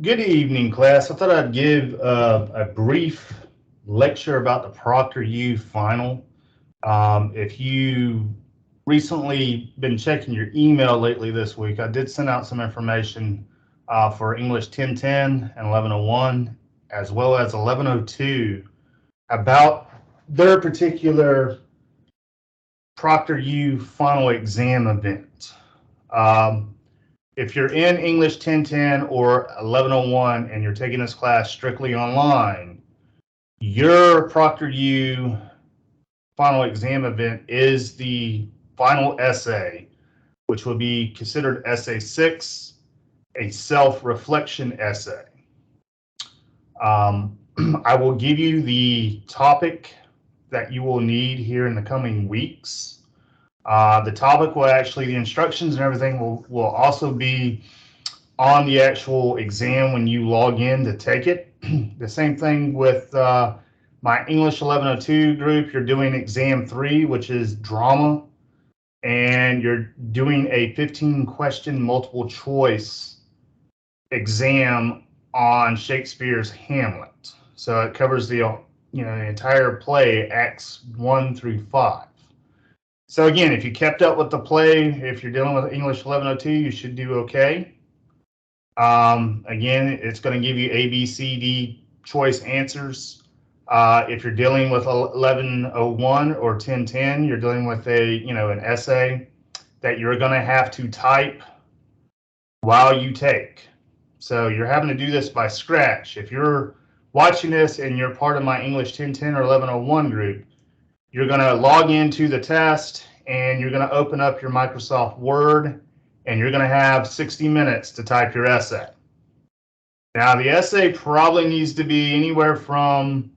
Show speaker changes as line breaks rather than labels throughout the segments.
Good evening, class. I thought I'd give a brief lecture about the ProctorU final. If you recently been checking your email lately this week, I did send out some information for English 1010 and 1101, as well as 1102, about their particular ProctorU final exam event. Um, if you're in English 1010 or 1101 and you're taking this class strictly online, your ProctorU final exam event is the final essay, which will be considered essay 6, a self-reflection essay. Um, I will give you the topic that you will need here in the coming weeks. The topic will actually, the instructions and everything will also be on the actual exam when you log in to take it. The same thing with my English 1102 group. You're doing exam 3, which is drama, and you're doing a 15-question multiple choice exam on Shakespeare's Hamlet. So it covers the entire play, acts 1 through 5. So again, if you kept up with the play, if you're dealing with English 1102, you should do okay. Again, it's going to give you A, B, C, D choice answers. If you're dealing with 1101 or 1010, you're dealing with an essay that you're going to have to type while you take. So you're having to do this by scratch. If you're watching this and you're part of my English 1010 or 1101 group, you're going to log into the test and you're going to open up your Microsoft Word and you're going to have 60 minutes to type your essay. Now, the essay probably needs to be anywhere from,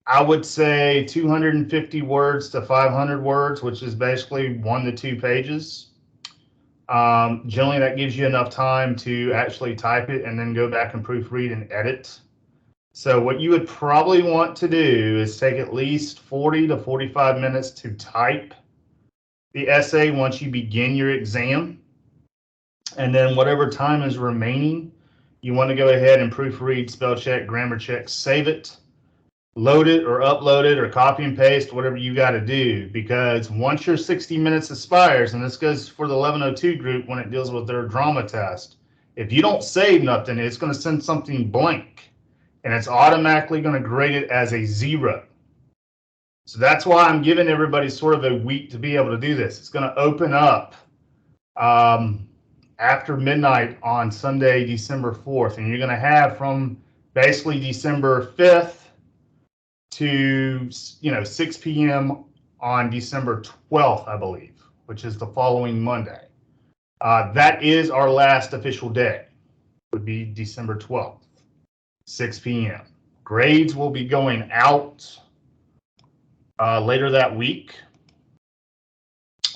I would say, 250 words to 500 words, which is basically 1 to 2 pages. Generally, that gives you enough time to actually type it and then go back and proofread and edit. So what you would probably want to do is take at least 40 to 45 minutes to type the essay once you begin your exam. And then whatever time is remaining, you want to go ahead and proofread, spell check, grammar check, save it, load it or upload it or copy and paste, whatever you got to do. Because once your 60 minutes expires, and this goes for the 1102 group when it deals with their drama test, if you don't save nothing, it's going to send something blank. And it's automatically going to grade it as a 0. So that's why I'm giving everybody sort of a week to be able to do this. It's going to open up after midnight on Sunday, December 4th, and you're going to have from basically December 5th to 6 p.m. on December 12th, I believe, which is the following Monday. That is our last official day. Would be December 12th. 6 p.m. Grades will be going out later that week.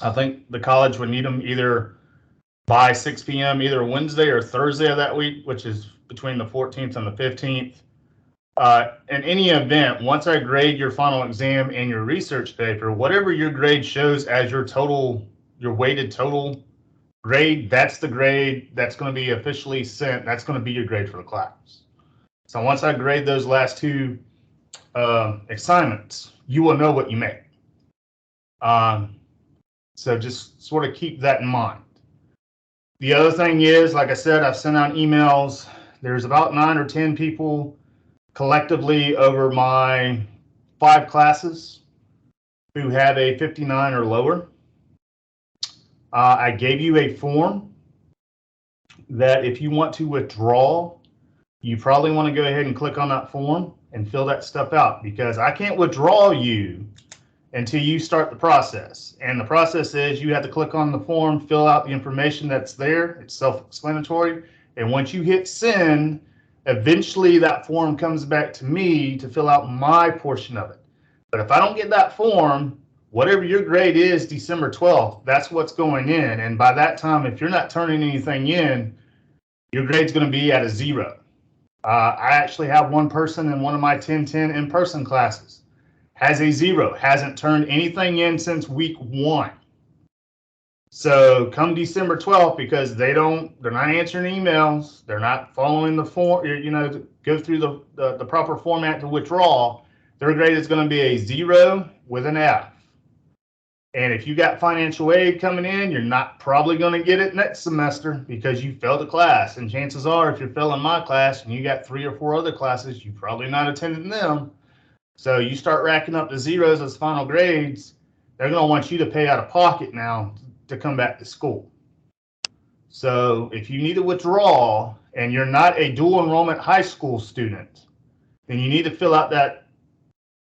I think the college would need them either by 6 p.m. either Wednesday or Thursday of that week, which is between the 14th and the 15th. In any event, once I grade your final exam and your research paper, whatever your grade shows as your weighted total grade, that's the grade that's going to be officially sent. That's going to be your grade for the class. So once I grade those last 2 assignments, you will know what you made. So just sort of keep that in mind. The other thing is, like I said, I've sent out emails. There's about 9 or 10 people collectively over my 5 classes who have a 59 or lower. I gave you a form that if you want to withdraw, you probably want to go ahead and click on that form and fill that stuff out, because I can't withdraw you until you start the process. And the process is you have to click on the form, fill out the information that's there. It's self-explanatory. And once you hit send, eventually that form comes back to me to fill out my portion of it. But if I don't get that form, whatever your grade is December 12th, that's what's going in. And by that time, if you're not turning anything in, your grade's going to be at a 0. I actually have one person in one of my 1010 in-person classes has a 0, hasn't turned anything in since week 1. So come December 12th, because they're not answering emails, they're not following the form, to go through the proper format to withdraw, their grade is going to be a 0 with an F. And if you got financial aid coming in, you're not probably going to get it next semester because you failed a class. And chances are, if you're failing my class and you got 3 or 4 other classes, you probably not attending them. So you start racking up the zeros as final grades, they're going to want you to pay out of pocket now to come back to school. So if you need to withdraw and you're not a dual enrollment high school student, then you need to fill out that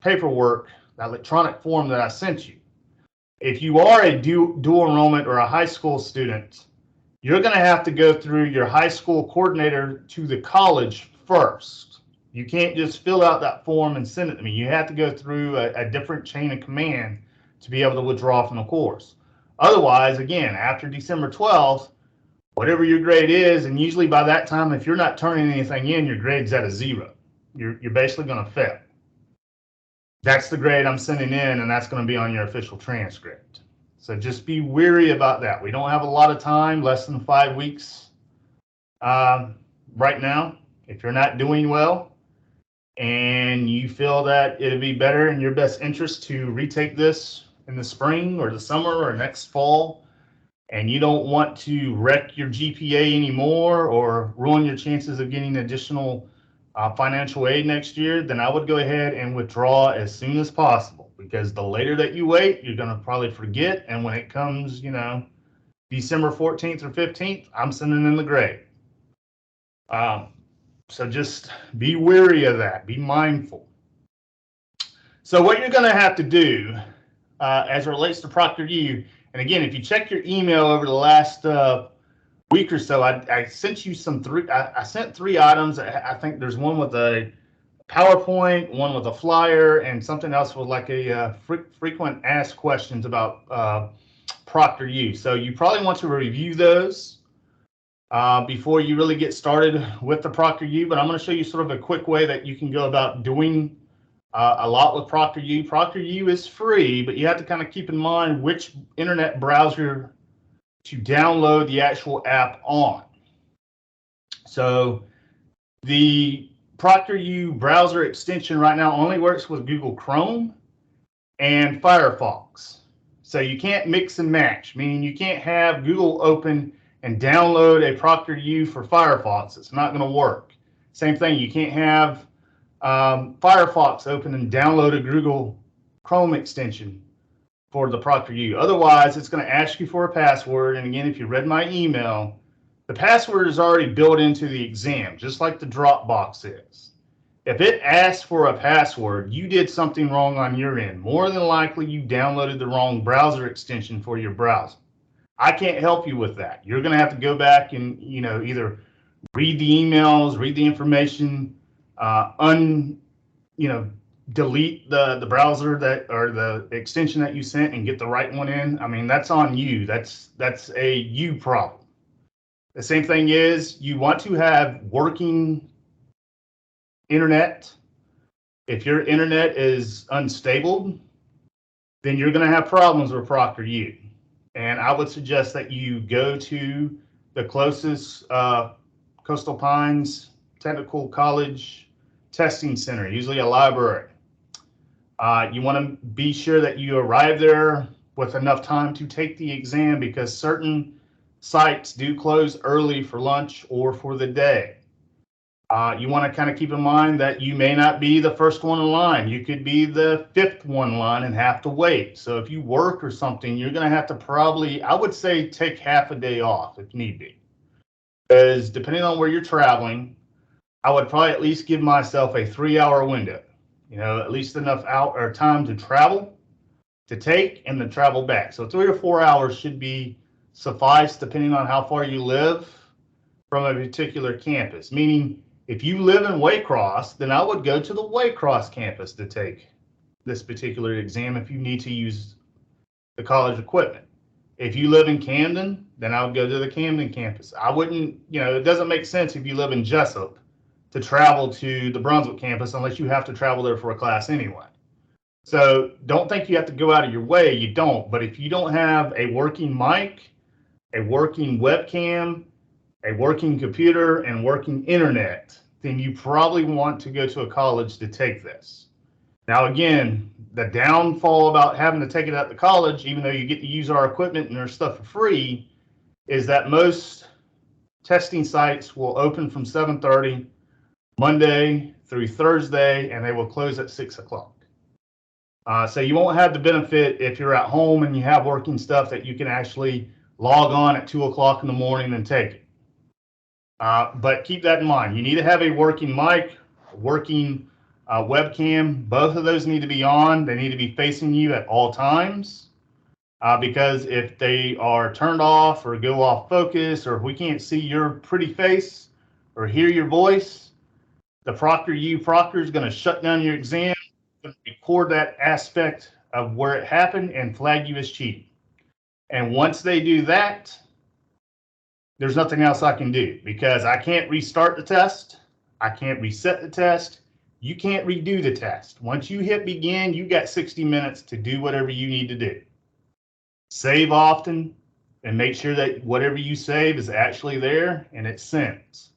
paperwork, that electronic form that I sent you. If you are a dual enrollment or a high school student, you're going to have to go through your high school coordinator to the college first. You can't just fill out that form and send it to me. You have to go through a different chain of command to be able to withdraw from the course. Otherwise, again, after December 12th, whatever your grade is, and usually by that time, if you're not turning anything in, your grade's at a 0. You're basically going to fail. That's the grade I'm sending in, and that's going to be on your official transcript. So just be wary about that. We don't have a lot of time, less than 5 weeks right now. If you're not doing well and you feel that it'd be better in your best interest to retake this in the spring or the summer or next fall, and you don't want to wreck your GPA anymore or ruin your chances of getting additional financial aid next year, then I would go ahead and withdraw as soon as possible, because the later that you wait, you're going to probably forget. And when it comes, December 14th or 15th, I'm sending in the grade. So just be wary of that. Be mindful. So what you're going to have to do as it relates to ProctorU, and again, if you check your email over the last week or so, I sent you I sent 3 items. I think there's one with a PowerPoint, one with a flyer, and something else with like a frequent asked questions about ProctorU. So you probably want to review those before you really get started with the ProctorU. But I'm going to show you sort of a quick way that you can go about doing a lot with ProctorU. ProctorU is free, but you have to kind of keep in mind which internet browser to download the actual app on. So the ProctorU browser extension right now only works with Google Chrome and Firefox. So you can't mix and match, meaning you can't have Google open and download a ProctorU for Firefox. It's not going to work. Same thing, you can't have Firefox open and download a Google Chrome extension for the ProctorU. Otherwise, it's going to ask you for a password. And again, if you read my email, the password is already built into the exam, just like the Dropbox is. If it asks for a password, you did something wrong on your end. More than likely, you downloaded the wrong browser extension for your browser. I can't help you with that. You're going to have to go back and either read the emails, read the information, delete the browser or the extension that you sent and get the right one in. I mean, that's on you. That's a you problem. The same thing is, you want to have working internet. If your internet is unstable, then you're going to have problems with ProctorU. And I would suggest that you go to the closest Coastal Pines Technical College testing center, usually a library. You want to be sure that you arrive there with enough time to take the exam, because certain sites do close early for lunch or for the day. You want to kind of keep in mind that you may not be the first one in line. You could be the 5th one in line and have to wait. So if you work or something, you're going to have to probably, I would say, take half a day off if need be. Because depending on where you're traveling, I would probably at least give myself a 3-hour window. At least enough time to travel, to take, and to travel back. So 3 or 4 hours should be suffice, depending on how far you live from a particular campus. Meaning, if you live in Waycross, then I would go to the Waycross campus to take this particular exam if you need to use the college equipment. If you live in Camden, then I would go to the Camden campus. I wouldn't, it doesn't make sense if you live in Jessup to travel to the Brunswick campus unless you have to travel there for a class anyway. So don't think you have to go out of your way. You don't. But if you don't have a working mic, a working webcam, a working computer, and working internet, then you probably want to go to a college to take this. Now, again, the downfall about having to take it out to college, even though you get to use our equipment and their stuff for free, is that most testing sites will open from 7:30 Monday through Thursday, and they will close at 6 o'clock. So you won't have the benefit if you're at home and you have working stuff that you can actually log on at 2 o'clock in the morning and take it. But keep that in mind. You need to have a working mic, a working webcam. Both of those need to be on. They need to be facing you at all times. Because if they are turned off or go off focus, or if we can't see your pretty face or hear your voice, the ProctorU proctor is going to shut down your exam, record that aspect of where it happened, and flag you as cheating. And once they do that, there's nothing else I can do, because I can't restart the test. I can't reset the test. You can't redo the test. Once you hit begin, you got 60 minutes to do whatever you need to do. Save often and make sure that whatever you save is actually there and it sends.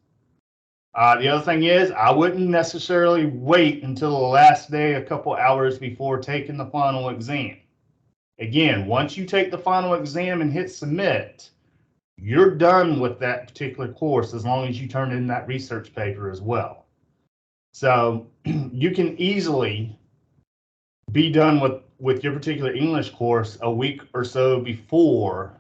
The other thing is, I wouldn't necessarily wait until the last day, a couple hours before taking the final exam. Again, once you take the final exam and hit submit, you're done with that particular course as long as you turn in that research paper as well. So you can easily be done with your particular English course a week or so before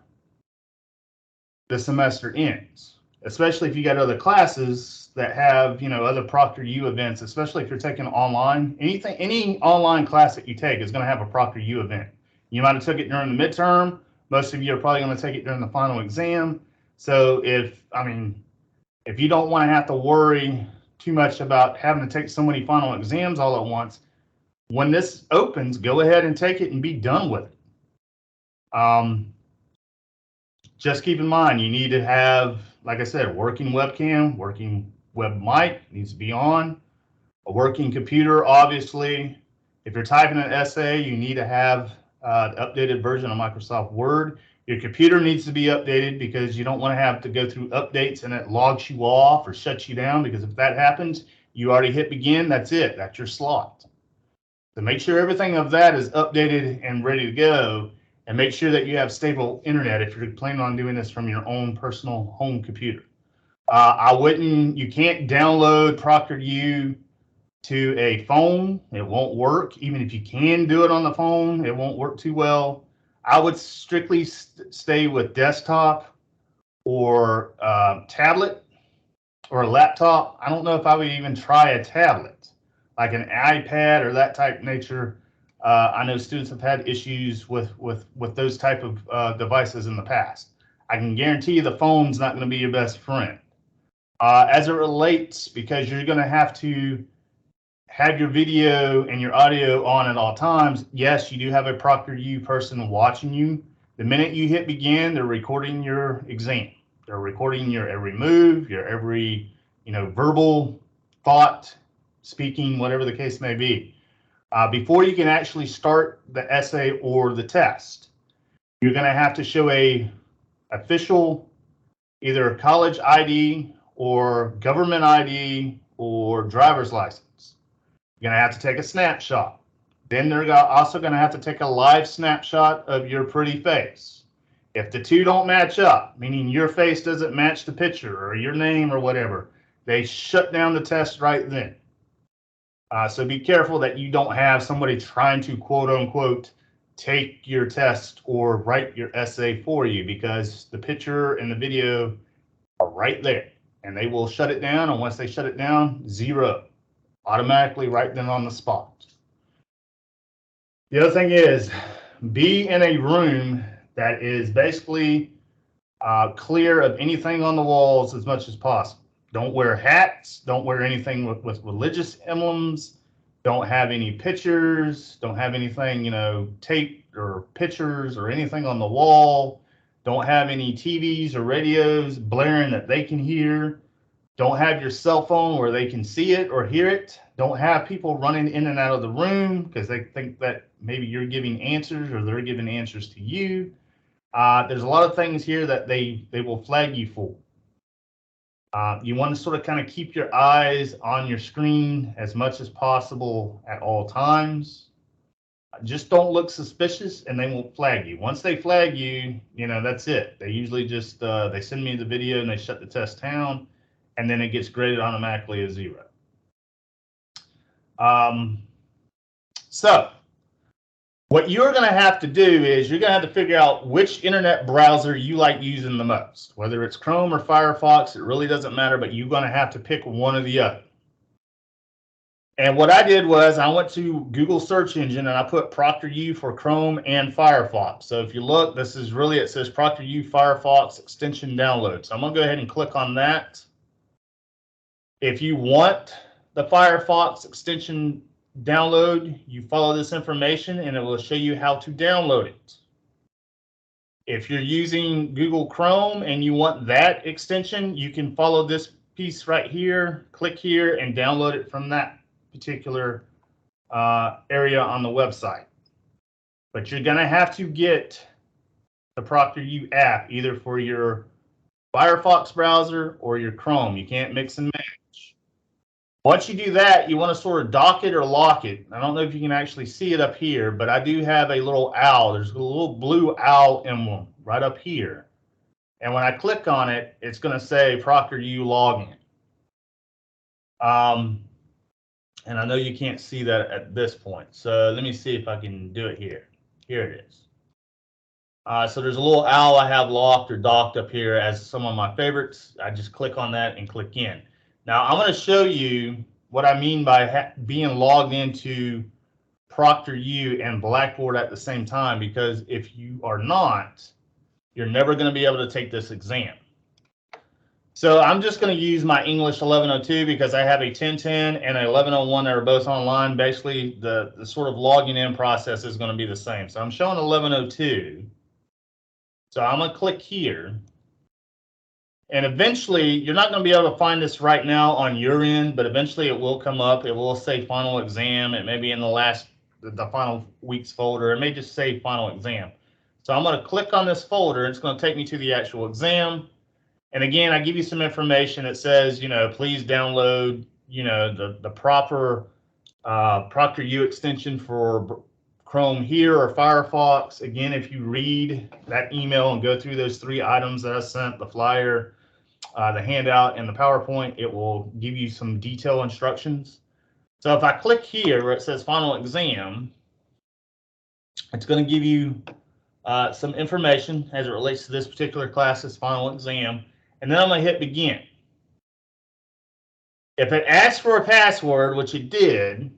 the semester ends, especially if you got other classes that have, other ProctorU events, especially if you're taking online. Any online class that you take is going to have a ProctorU event. You might have took it during the midterm. Most of you are probably going to take it during the final exam. So if you don't want to have to worry too much about having to take so many final exams all at once, when this opens, go ahead and take it and be done with it. Just keep in mind, you need to have, like I said, working webcam, working web mic needs to be on, a working computer, obviously. If you're typing an essay, you need to have the updated version of Microsoft Word. Your computer needs to be updated, because you don't want to have to go through updates and it logs you off or shuts you down, because if that happens, you already hit begin, that's it, that's your slot. So make sure everything of that is updated and ready to go, and make sure that you have stable internet if you're planning on doing this from your own personal home computer. You can't download ProctorU to a phone. It won't work. Even if you can do it on the phone, it won't work too well. I would strictly stay with desktop or tablet or a laptop. I don't know if I would even try a tablet, like an iPad or that type nature. I know students have had issues with those type of devices in the past. I can guarantee you the phone's not going to be your best friend. As it relates, because you're going to have to have your video and your audio on at all times, yes, you do have a ProctorU person watching you. The minute you hit begin, they're recording your exam. They're recording your every move, your every verbal thought, speaking, whatever the case may be. Before you can actually start the essay or the test, you're going to have to show a official, either college ID or government ID or driver's license. You're going to have to take a snapshot. Then they're also going to have to take a live snapshot of your pretty face. If the two don't match up, meaning your face doesn't match the picture or your name or whatever, they shut down the test right then. So be careful that you don't have somebody trying to quote unquote take your test or write your essay for you, because the picture and the video are right there and they will shut it down. And once they shut it down, zero, automatically right then on the spot. The other thing is, be in a room that is basically clear of anything on the walls as much as possible. Don't wear hats. Don't wear anything with religious emblems. Don't have any pictures. Don't have anything, taped or pictures or anything on the wall. Don't have any TVs or radios blaring that they can hear. Don't have your cell phone where they can see it or hear it. Don't have people running in and out of the room because they think that maybe you're giving answers or they're giving answers to you. There's a lot of things here that they will flag you for. You want to sort of kind of keep your eyes on your screen as much as possible at all times. Just don't look suspicious and they won't flag you. Once they flag you, you know, that's it. They usually just, they send me the video and they shut the test down, and then it gets graded automatically as 0. So what you're going to have to do is you're going to have to figure out which internet browser you like using the most. Whether it's Chrome or Firefox, it really doesn't matter, but you're going to have to pick one or the other. And what I did was I went to Google search engine and I put ProctorU for Chrome and Firefox. So if you look, this is really, it says ProctorU Firefox extension download. So I'm going to go ahead and click on that. If you want the Firefox extension download, you follow this information and it will show you how to download it. If you're using Google Chrome and you want that extension, you can follow this piece right here, click here, and download it from that particular area on the website. But you're going to have to get the ProctorU app either for your Firefox browser or your Chrome. You can't mix and match. Once you do that, you want to sort of dock it or lock it. I don't know if you can actually see it up here, but I do have a little owl. There's a little blue owl emblem right up here. And when I click on it, it's going to say ProctorU login. And I know you can't see that at this point. So let me see if I can do it here. Here it is. So there's a little owl I have locked or docked up here as some of my favorites. I just click on that and click in. Now I'm going to show you what I mean by being logged into ProctorU and Blackboard at the same time, because if you are not, you're never going to be able to take this exam. So I'm just going to use my English 1102 because I have a 1010 and a 1101 that are both online. Basically, the sort of logging in process is going to be the same. So I'm showing 1102. So I'm going to click here. And eventually, you're not going to be able to find this right now on your end, but eventually it will come up. It will say final exam. It may be in the final week's folder. It may just say final exam. So I'm going to click on this folder. It's going to take me to the actual exam. And again, I give you some information that says, you know, please download, you know, the proper ProctorU extension for Chrome here or Firefox. Again, if you read that email and go through those 3 items that I sent, the flyer, the handout, and the PowerPoint, it will give you some detailed instructions. So if I click here where it says final exam, it's going to give you some information as it relates to this particular class's final exam. And then I'm going to hit begin. If it asks for a password, which it did,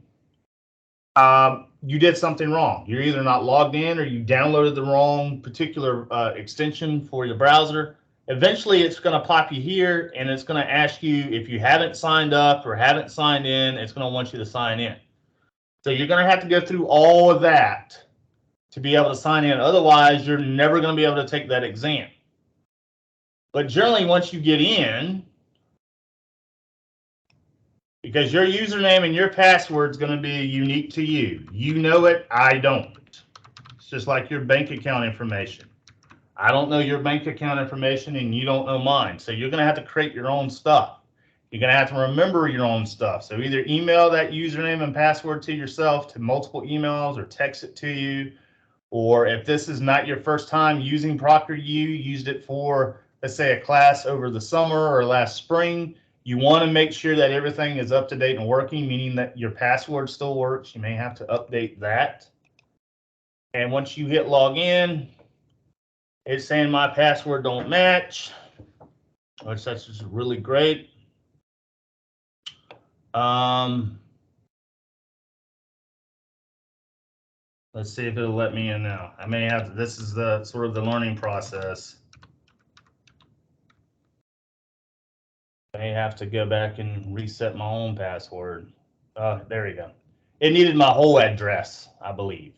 you did something wrong. You're either not logged in or you downloaded the wrong particular extension for your browser. Eventually, it's going to pop you here, and it's going to ask you if you haven't signed up or haven't signed in, it's going to want you to sign in. So you're going to have to go through all of that to be able to sign in. Otherwise, you're never going to be able to take that exam. But generally, once you get in, because your username and your password is going to be unique to you. You know it, I don't. It's just like your bank account information. I don't know your bank account information and you don't know mine. So you're going to have to create your own stuff. You're going to have to remember your own stuff. So either email that username and password to yourself to multiple emails or text it to you. Or if this is not your first time using ProctorU, used it for, let's say, a class over the summer or last spring, you want to make sure that everything is up to date and working, meaning that your password still works. You may have to update that. And once you hit log in, it's saying my password don't match, which that's just really great. Let's see if it'll let me in now. I may have to, this is the sort of the learning process. I may have to go back and reset my own password. There we go. It needed my whole address, I believe.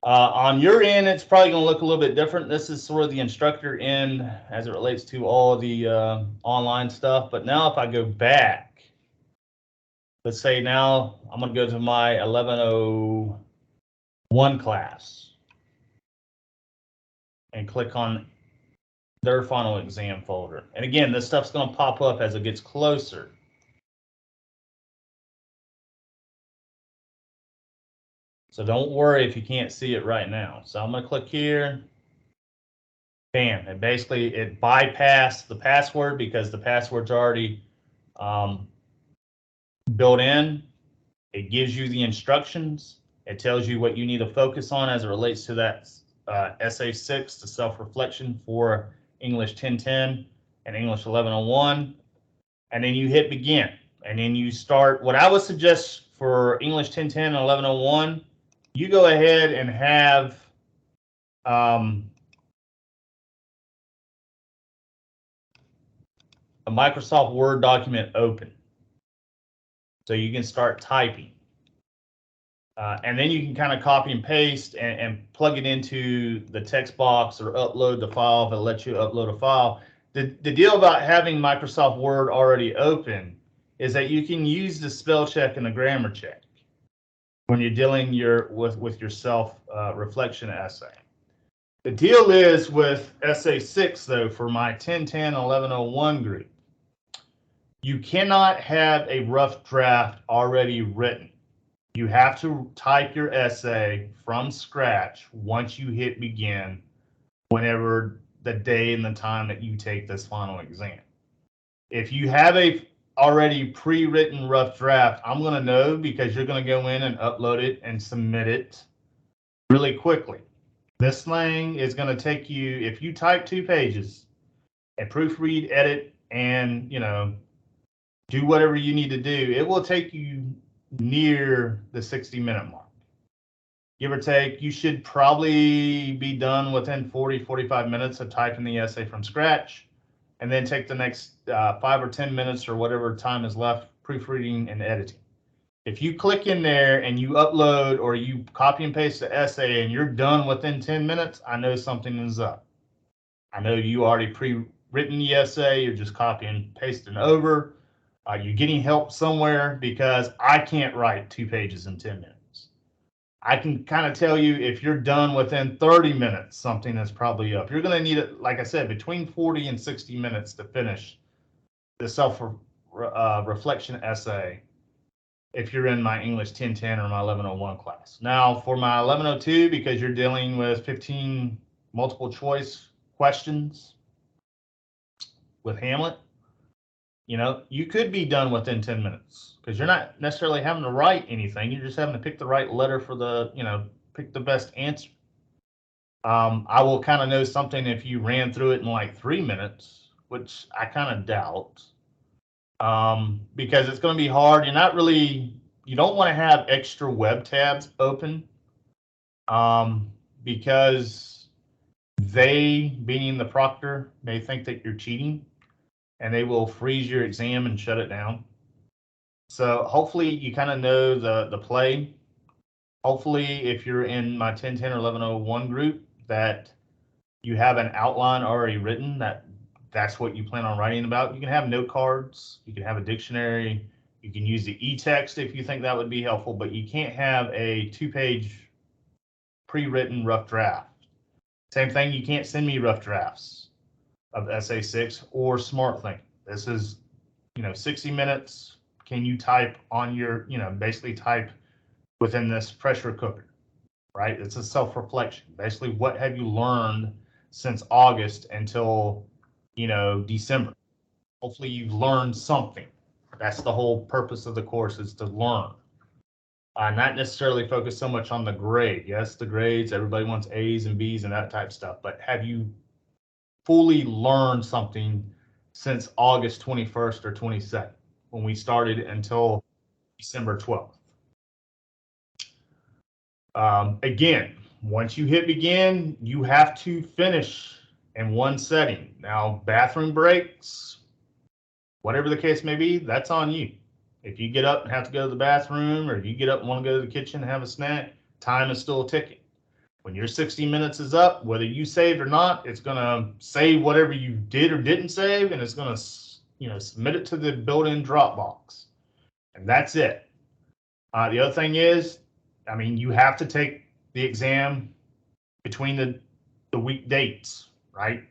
On your end, it's probably going to look a little bit different. This is sort of the instructor end as it relates to all of the online stuff. But now if I go back, let's say now I'm going to go to my 1101 class and click on their final exam folder. And again, this stuff's going to pop up as it gets closer. So don't worry if you can't see it right now. So I'm going to click here. Bam. And basically it bypassed the password because the password's already built in. It gives you the instructions. It tells you what you need to focus on as it relates to that Essay 6, the self-reflection for English 1010 and English 1101. And then you hit begin. And then you start. What I would suggest for English 1010 and 1101, you go ahead and have a Microsoft Word document open. So you can start typing. And then you can kind of copy and paste and plug it into the text box or upload the file if it lets you upload a file. The deal about having Microsoft Word already open is that you can use the spell check and the grammar check when you're dealing with your self-reflection essay. The deal is with Essay 6, though, for my 1010 1101 group, you cannot have a rough draft already written. You have to type your essay from scratch once you hit begin, whenever the day and the time that you take this final exam. If you have a already pre-written rough draft, I'm going to know because you're going to go in and upload it and submit it really quickly. This thing is going to take you, if you type 2 pages and proofread, edit, and do whatever you need to do, it will take you near the 60-minute mark. Give or take, you should probably be done within 40-45 minutes of typing the essay from scratch, and then take the next 5 or 10 minutes or whatever time is left proofreading and editing. If you click in there and you upload or you copy and paste the essay and you're done within 10 minutes, I know something is up. I know you already pre-written the essay, you're just copying and pasting over. You're getting help somewhere, because I can't write 2 pages in 10 minutes. I can kind of tell you if you're done within 30 minutes, something is probably up. You're going to need it, like I said, between 40 and 60 minutes to finish the self-reflection essay if you're in my English 1010 or my 1101 class. Now, for my 1102, because you're dealing with 15 multiple choice questions with Hamlet, you could be done within 10 minutes because you're not necessarily having to write anything. You're just having to pick the right letter for pick the best answer. I will kind of know something if you ran through it in like 3 minutes, which I kind of doubt, because it's going to be hard. You don't want to have extra web tabs open, because they, being the proctor, may think that you're cheating, and they will freeze your exam and shut it down. So hopefully you kind of know the play. Hopefully, if you're in my 1010 or 1101 group, that you have an outline already written, that's what you plan on writing about. You can have note cards, you can have a dictionary, you can use the e-text if you think that would be helpful, but you can't have a 2-page pre-written rough draft. Same thing, you can't send me rough drafts of Essay 6 or Smart Think. This is, 60 minutes. Can you type on your, basically type within this pressure cooker, right? It's a self-reflection. Basically, what have you learned since August until, December? Hopefully you've learned something. That's the whole purpose of the course, is to learn. Not necessarily focus so much on the grade. Yes, the grades, everybody wants A's and B's and that type of stuff, but have you fully learned something since August 21st or 22nd, when we started, until December 12th. Again, once you hit begin, you have to finish in one setting. Now, bathroom breaks, whatever the case may be, that's on you. If you get up and have to go to the bathroom, or if you get up and want to go to the kitchen and have a snack, time is still ticking.
When your 60 minutes is up, whether you saved or not, it's going to save whatever you did or didn't save, and it's going to, submit it to the built-in Dropbox. And that's it. The other thing is, I mean, you have to take the exam between the week dates, right?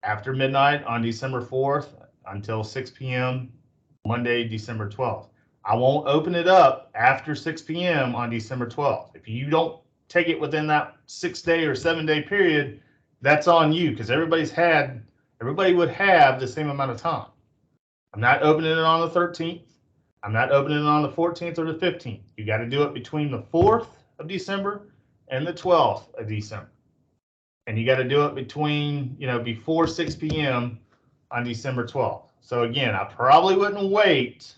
After midnight on December 4th until 6 p.m. Monday, December 12th. I won't open it up after 6 p.m. on December 12th. If you don't take it within that 6-day or 7-day period, that's on you, because everybody would have the same amount of time. I'm not opening it on the 13th. I'm not opening it on the 14th or the 15th. You got to do it between the 4th of December and the 12th of December. And you got to do it between, before 6 p.m. on December 12th. So again, I probably wouldn't wait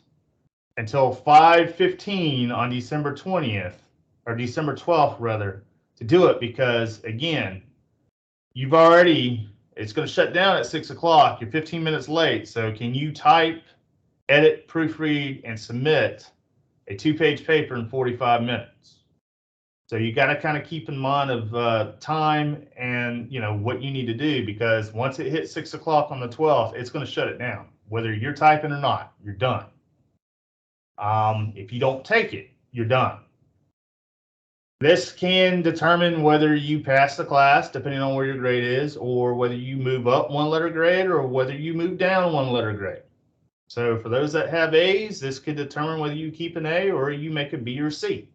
until 5:15 on December 20th, or December 12th rather, to do it, because again, it's going to shut down at 6 o'clock. You're 15 minutes late. So can you type, edit, proofread, and submit a 2-page paper in 45 minutes? So you got to kind of keep in mind of time and what you need to do, because once it hits 6 o'clock on the 12th, it's going to shut it down. Whether you're typing or not, you're done. If you don't take it, you're done. This can determine whether you pass the class, depending on where your grade is, or whether you move up 1 letter grade or whether you move down 1 letter grade. So for those that have A's, this could determine whether you keep an A or you make a B or C.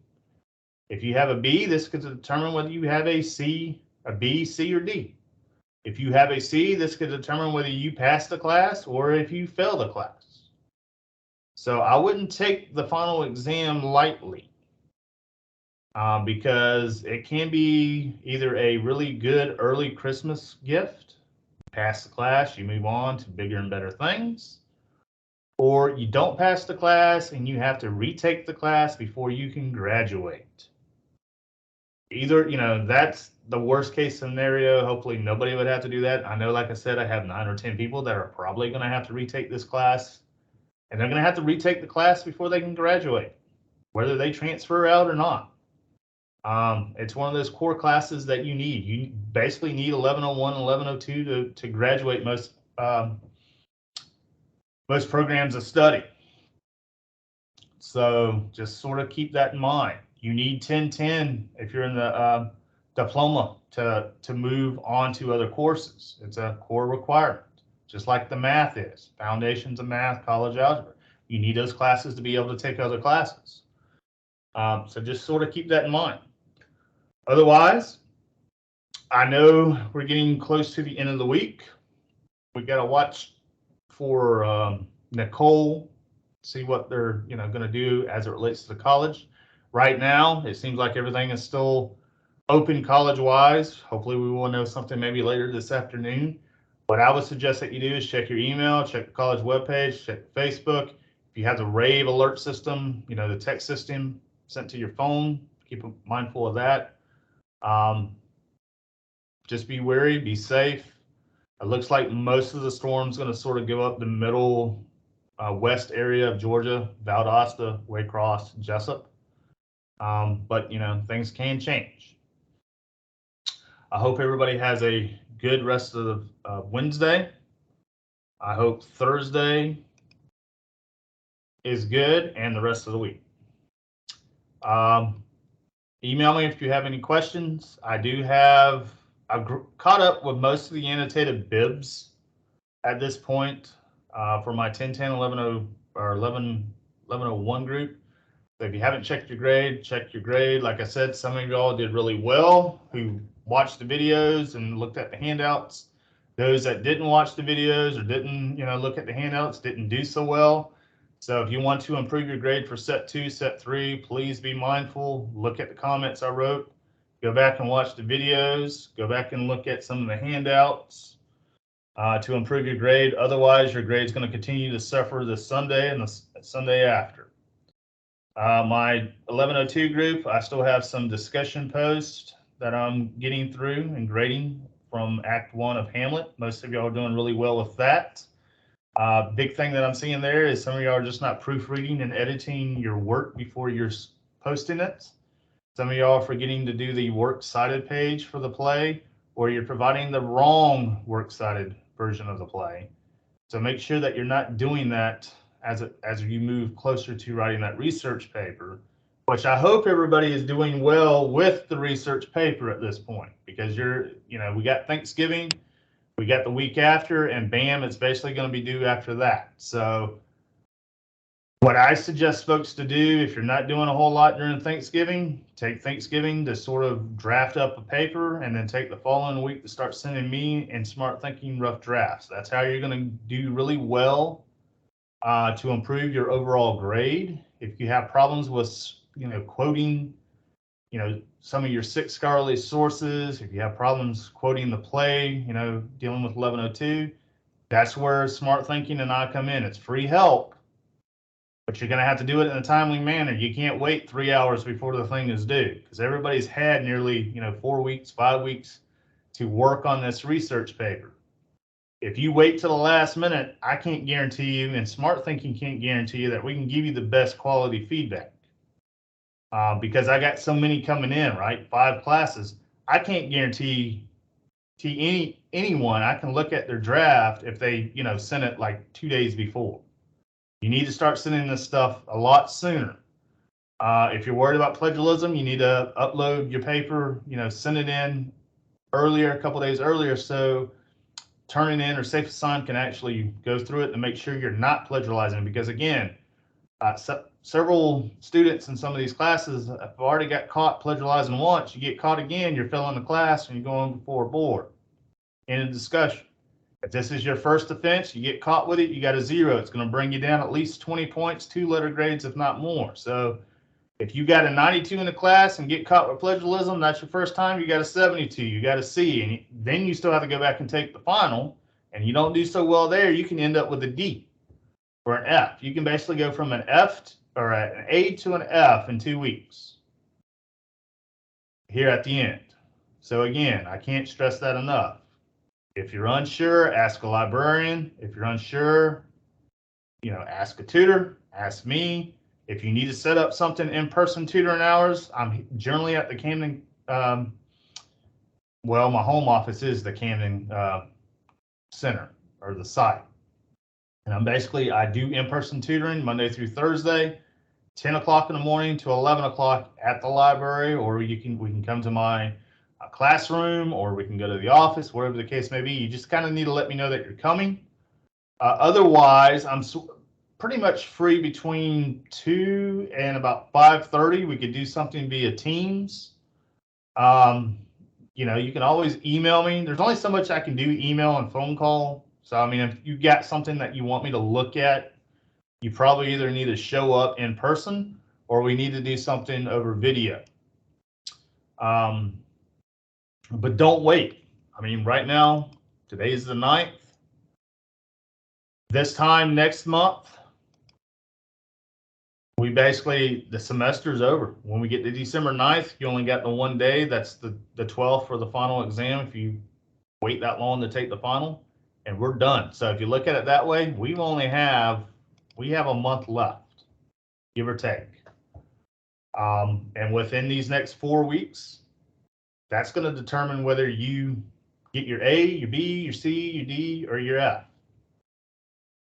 If you have a B, this could determine whether you have a C, a B, C, or D. If you have a C, this could determine whether you pass the class or if you fail the class. So I wouldn't take the final exam lightly, because it can be either a really good early Christmas gift, pass the class, you move on to bigger and better things, or you don't pass the class and you have to retake the class before you can graduate. Either, that's the worst case scenario. Hopefully nobody would have to do that. I know, like I said, I have 9 or 10 people that are probably going to have to retake this class, and they're going to have to retake the class before they can graduate, whether they transfer out or not. It's one of those core classes that you need. You basically need 1101 and 1102 to graduate most programs of study. So just sort of keep that in mind. You need 1010 if you're in the diploma to move on to other courses. It's a core requirement, just like the math is. Foundations of math, college algebra. You need those classes to be able to take other classes. So just sort of keep that in mind. Otherwise, I know we're getting close to the end of the week. We got to watch for Nicole, see what they're going to do as it relates to the college. Right now, it seems like everything is still open college-wise. Hopefully, we will know something maybe later this afternoon. What I would suggest that you do is check your email, check the college webpage, check Facebook. If you have the Rave alert system, the text system sent to your phone, keep mindful of that. Just be wary, be safe. It looks like most of the storm's going to sort of go up the middle west area of Georgia, Valdosta, Waycross, Jessup. But things can change. I hope everybody has a good rest of Wednesday. I hope Thursday is good and the rest of the week. Email me if you have any questions. I've caught up with most of the annotated bibs at this point for my 1010, 11, or 1101 group. So if you haven't checked your grade, check your grade. Like I said, some of y'all did really well who watched the videos and looked at the handouts. Those that didn't watch the videos or didn't, look at the handouts didn't do so well. So if you want to improve your grade for set 2, set 3, please be mindful. Look at the comments I wrote. Go back and watch the videos. Go back and look at some of the handouts to improve your grade. Otherwise, your grade is going to continue to suffer this Sunday and the Sunday after. My 1102 group, I still have some discussion posts that I'm getting through and grading from Act 1 of Hamlet. Most of y'all are doing really well with that. Big thing that I'm seeing there is some of y'all are just not proofreading and editing your work before you're posting it.
Some of y'all are forgetting to do the works cited page for the play, or you're providing the wrong works cited version of the play. So make sure that you're not doing that as you move closer to writing that research paper, which I hope everybody is doing well with the research paper at this point, because we got Thanksgiving, we got the week after, and bam, it's basically going to be due after that. So what I suggest folks to do, if you're not doing a whole lot during Thanksgiving, take Thanksgiving to sort of draft up a paper, and then take the following week to start sending me and Smart Thinking rough drafts. That's how you're going to do really well to improve your overall grade. If you have problems with, quoting, some of your 6 scholarly sources, if you have problems quoting the play, dealing with 1102, that's where Smart Thinking and I come in. It's free help, but you're going to have to do it in a timely manner. You can't wait 3 hours before the thing is due, because everybody's had nearly 4 weeks, 5 weeks to work on this research paper. If you wait till the last minute, I can't guarantee you, and Smart Thinking can't guarantee you, that we can give you the best quality feedback. Because I got so many coming in, right? 5 classes. I can't guarantee anyone. I can look at their draft if they sent it like 2 days before. You need to start sending this stuff a lot sooner. If you're worried about plagiarism, you need to upload your paper, send it in earlier, a couple days earlier, so Turn It In or Safe Assign can actually go through it and make sure you're not plagiarizing. Because again, several students in some of these classes have already got caught plagiarizing once. You get caught again, you're failing the class and you're going before a board. In a discussion. If this is your first offense, you get caught with it, you got a 0. It's going to bring you down at least 20 points, 2 letter grades, if not more. So if you got a 92 in the class and get caught with plagiarism, that's your first time, you got a 72, you got a C, and then you still have to go back and take the final, and you don't do so well there, you can end up with a D or an F. You can basically go from an F or an A to an F in 2 weeks here at the end. So again, I can't stress that enough. If you're unsure, ask a librarian. If you're unsure, ask a tutor, ask me. If you need to set up something in-person tutoring hours, I'm generally at the Camden, my home office is the Camden Center or the site. And I do in-person tutoring Monday through Thursday, 10 o'clock in the morning to 11 o'clock at the library, or we can come to my classroom, or we can go to the office, whatever the case may be. You just kind of need to let me know that you're coming. Otherwise, I'm pretty much free between 2 and about 5:30. We could do something via Teams. You can always email me. There's only so much I can do email and phone call. So, if you got something that you want me to look at, you probably either need to show up in person or we need to do something over video. But don't wait. Right now, today is the 9th. This time next month, the semester's over. When we get to December 9th, you only got the 1 day. That's the 12th for the final exam, if you wait that long to take the final, and we're done. So if you look at it that way, we have a month left, give or take. And within these next 4 weeks, that's going to determine whether you get your A, your B, your C, your D, or your F.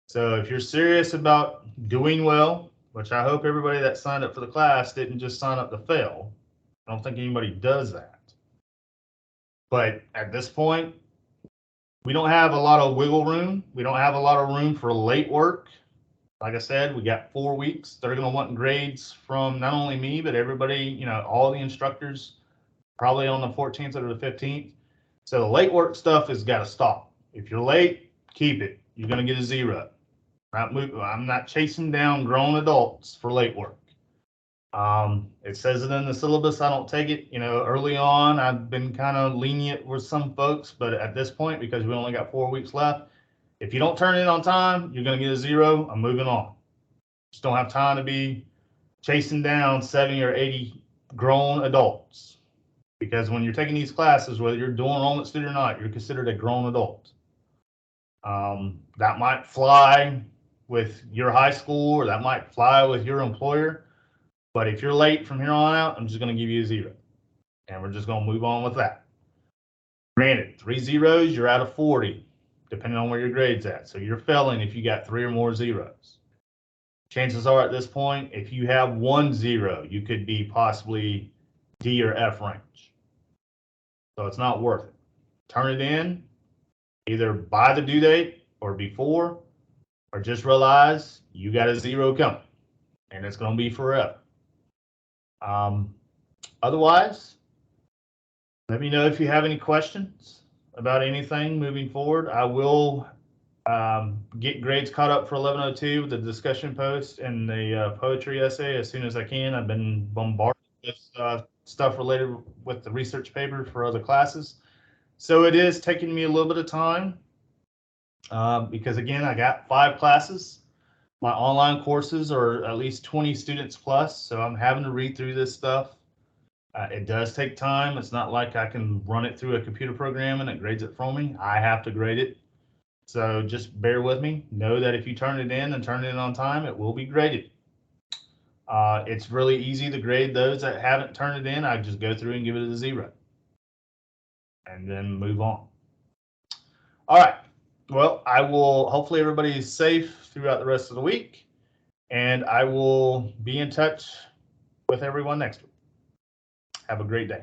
So if you're serious about doing well, which I hope everybody that signed up for the class didn't just sign up to fail. I don't think anybody does that. But at this point, we don't have a lot of wiggle room. We don't have a lot of room for late work. Like I said, we got 4 weeks. They're going to want grades from not only me, but everybody, all the instructors, probably on the 14th or the 15th. So the late work stuff has got to stop. If you're late, keep it. You're going to get a 0. I'm not chasing down grown adults for late work. It says it in the syllabus. I don't take it. Early on, I've been kind of lenient with some folks, but at this point, because we only got 4 weeks left, if you don't turn in on time, you're going to get a 0. I'm moving on. Just don't have time to be chasing down 70 or 80 grown adults. Because when you're taking these classes, whether you're dual enrollment student or not, you're considered a grown adult. That might fly with your high school, or that might fly with your employer. But if you're late from here on out, I'm just going to give you a 0. And we're just going to move on with that. Granted, 3 zeros, you're out of 40, depending on where your grade's at. So you're failing if you got 3 or more zeros. Chances are at this point, if you have 1 0, you could be possibly D or F range. So it's not worth it. Turn it in either by the due date or before, or just realize you got a 0 coming and it's going to be forever. Otherwise, let me know if you have any questions about anything moving forward. I will get grades caught up for 1102 with the discussion post and the poetry essay as soon as I can. I've been bombarded with stuff related with the research paper for other classes. So it is taking me a little bit of time because, again, I got 5 classes. My online courses are at least 20 students plus, so I'm having to read through this stuff. It does take time. It's not like I can run it through a computer program and it grades it for me. I have to grade it. So just bear with me. Know that if you turn it in and turn it in on time, it will be graded. It's really easy to grade those that haven't turned it in. I just go through and give it a 0 and then move on. All right. Well, I will, hopefully everybody is safe throughout the rest of the week, and I will be in touch with everyone next week. Have a great day.